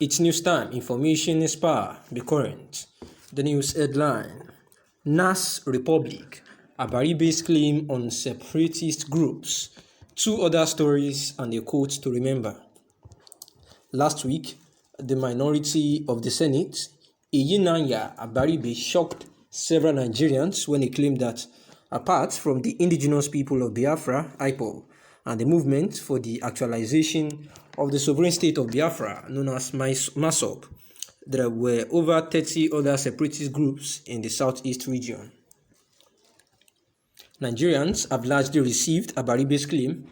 It's news time. Information is power. Be current. The news headline: NAS Republic. Abáribe'S claim on separatist groups. Two other stories and a quote to remember. Last week, the minority of the Senate, Nnamdi Abáribe, shocked several Nigerians when he claimed that, apart from the indigenous people of Biafra, IPOB, and the movement for the actualization of the sovereign state of Biafra, known as MASOB, there were over 30 other separatist groups in the southeast region. Nigerians have largely received Abáribe'S claim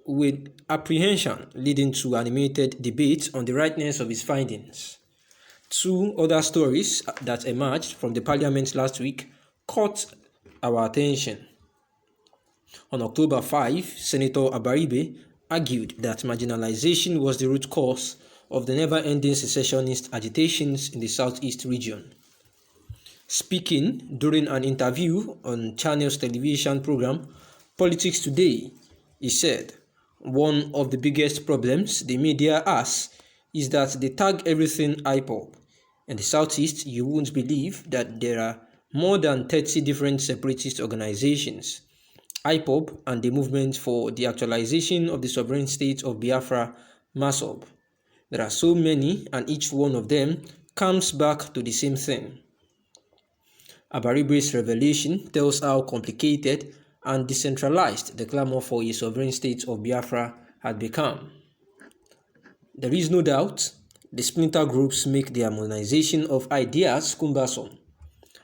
with apprehension, leading to animated debate on the rightness of his findings. Two other stories that emerged from the parliament last week caught our attention. On October 5, Senator Abáribe argued that marginalization was the root cause of the never-ending secessionist agitations in the southeast region. Speaking during an interview on Channel's television program, Politics Today, he said, "One of the biggest problems the media has is that they tag everything IPOB. In the southeast, you won't believe that there are more than 30 different separatist organizations. IPOB and the movement for the actualization of the sovereign state of Biafra, MASOB. There are so many, and each one of them comes back to the same thing." Abáribe'S revelation tells how complicated and decentralized the clamor for a sovereign state of Biafra had become. There is no doubt the splinter groups make the harmonization of ideas cumbersome.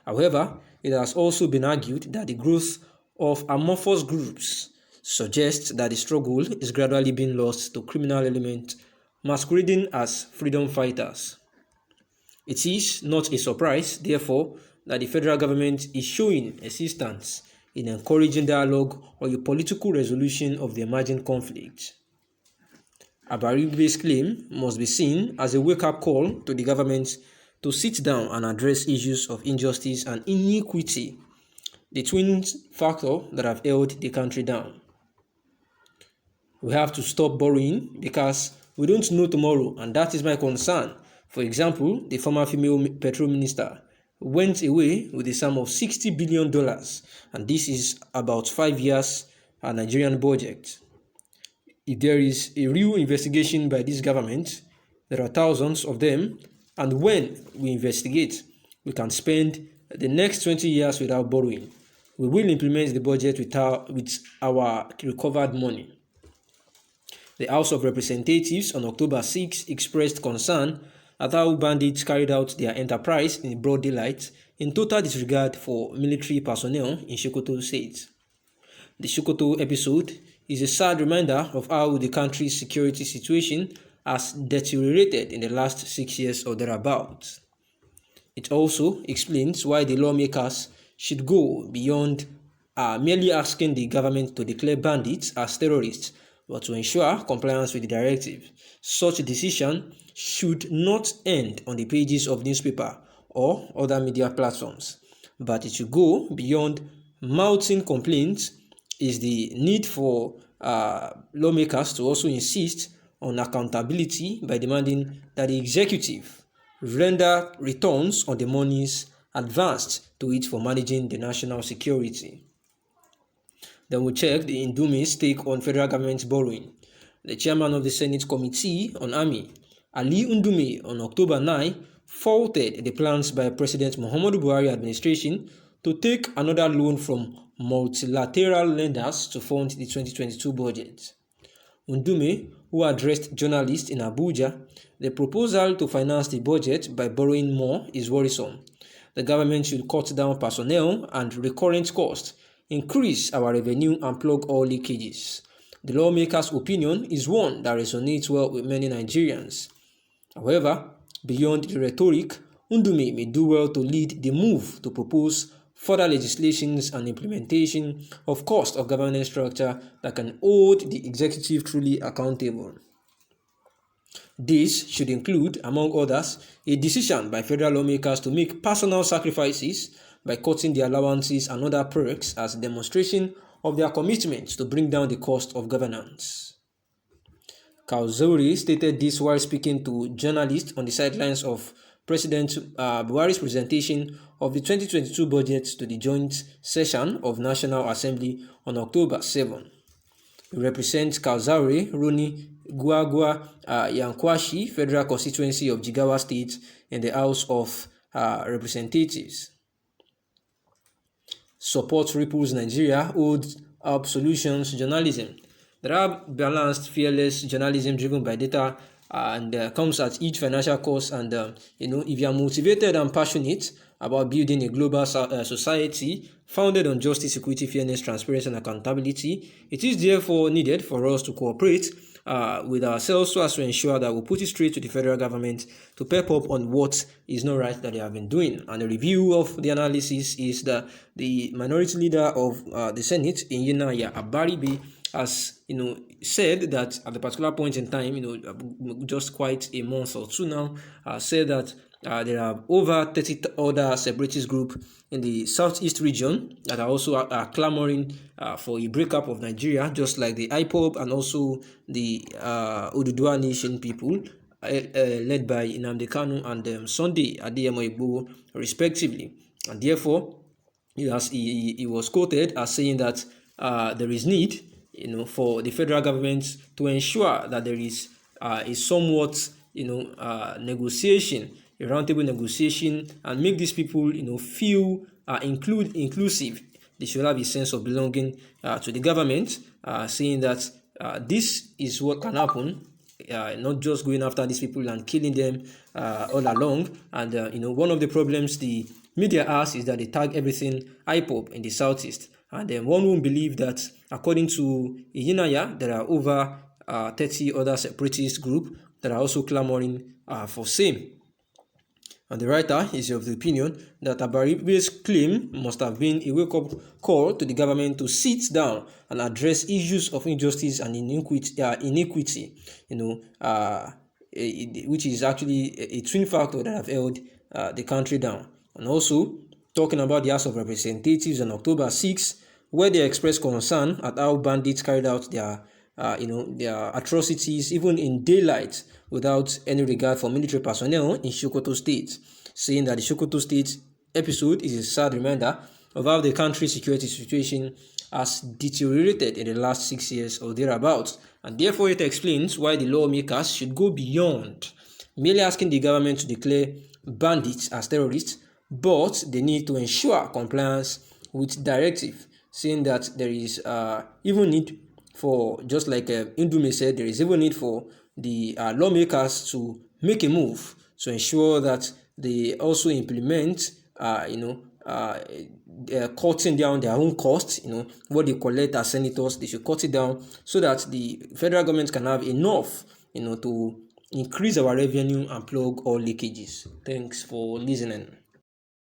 However, it has also been argued that the growth of amorphous groups suggests that the struggle is gradually being lost to criminal elements masquerading as freedom fighters. It is not a surprise, therefore, that the federal government is showing assistance in encouraging dialogue or a political resolution of the emerging conflict. Abáribe'S claim must be seen as a wake-up call to the government to sit down and address issues of injustice and inequity, the twin factors that have held the country down. We have to stop borrowing because we don't know tomorrow, and that is my concern. For example, the former female petrol minister went away with a sum of $60 billion, and this is about 5 years Nigerian budget. If there is a real investigation by this government, there are thousands of them, and when we investigate, we can spend the next 20 years without borrowing. We will implement the budget with our recovered money. The House of Representatives on October 6 expressed concern at how bandits carried out their enterprise in broad daylight in total disregard for military personnel in Sokoto State. The Sokoto episode is a sad reminder of how the country's security situation has deteriorated in the last 6 years or thereabouts. It also explains why the lawmakers should go beyond merely asking the government to declare bandits as terrorists, but to ensure compliance with the directive. Such a decision should not end on the pages of newspaper or other media platforms, but it should go beyond mouthing complaints. Is the need for lawmakers to also insist on accountability by demanding that the executive render returns on the monies advanced to it for managing the national security. Then we check the Ndumi's take on federal government borrowing. The chairman of the Senate Committee on Army, Ali Ndumi, on October 9, faulted the plans by President Muhammadu Buhari administration to take another loan from multilateral lenders to fund the 2022 budget. Ndume, who addressed journalists in Abuja, the proposal to finance the budget by borrowing more is worrisome. The government should cut down personnel and recurrent costs, increase our revenue, and plug all leakages. The lawmaker's opinion is one that resonates well with many Nigerians. However, beyond the rhetoric, Ndume may do well to lead the move to propose further legislations and implementation of cost of governance structure that can hold the executive truly accountable. This should include, among others, a decision by federal lawmakers to make personal sacrifices by cutting their allowances and other perks as a demonstration of their commitment to bring down the cost of governance. Accùsãtīons stated this while speaking to journalists on the sidelines of President Buhari's presentation of the 2022 budget to the joint session of National Assembly on October 7. He represents Accùsãtīons Roni Gwagwa Yankwashi Federal Constituency of Jigawa State in the House of Representatives. Support Ripples Nigeria holds up solutions journalism. There are balanced, fearless journalism driven by data and comes at each financial cost. And if you are motivated and passionate about building a global society founded on justice, equity, fairness, transparency, and accountability, it is therefore needed for us to cooperate with ourselves so as to ensure that we put it straight to the federal government to pep up on what is not right that they have been doing. And a review of the analysis is that the minority leader of the Senate, Nnamdi Abáribe'S, has said that at a particular point in time, just quite a month or two now, said that there are over 30 other separatist groups in the southeast region that are also clamoring for a breakup of Nigeria, just like the IPOB and also the Oduduwa Nation people, led by Nnamdi Kanu and Sunday Adeyemo, respectively. And therefore, he was quoted as saying that there is need for the federal government to ensure that there is a somewhat negotiation, a roundtable negotiation, and make these people feel inclusive. They should have a sense of belonging to the government, saying that this is what can happen, not just going after these people and killing them all along. And one of the problems the media has is that they tag everything IPOB in the southeast. And then one won't believe that, according to Iyinaya, there are over 30 other separatist groups that are also clamoring for same. And the writer is of the opinion that Abáribe'S claim must have been a wake-up call to the government to sit down and address issues of injustice and inequity, which is actually a twin factor that have held the country down. And also, talking about the House of Representatives on October 6, where they expressed concern at how bandits carried out their atrocities even in daylight without any regard for military personnel in Sokoto State, saying that the Sokoto State episode is a sad reminder of how the country's security situation has deteriorated in the last 6 years or thereabouts, and therefore it explains why the lawmakers should go beyond merely asking the government to declare bandits as terrorists, but they need to ensure compliance with directive, saying that there is even need for, just like Ndume said, there is even need for the lawmakers to make a move to ensure that they also implement, cutting down their own costs, what they collect as senators, they should cut it down so that the federal government can have enough, to increase our revenue and plug all leakages. Thanks for listening.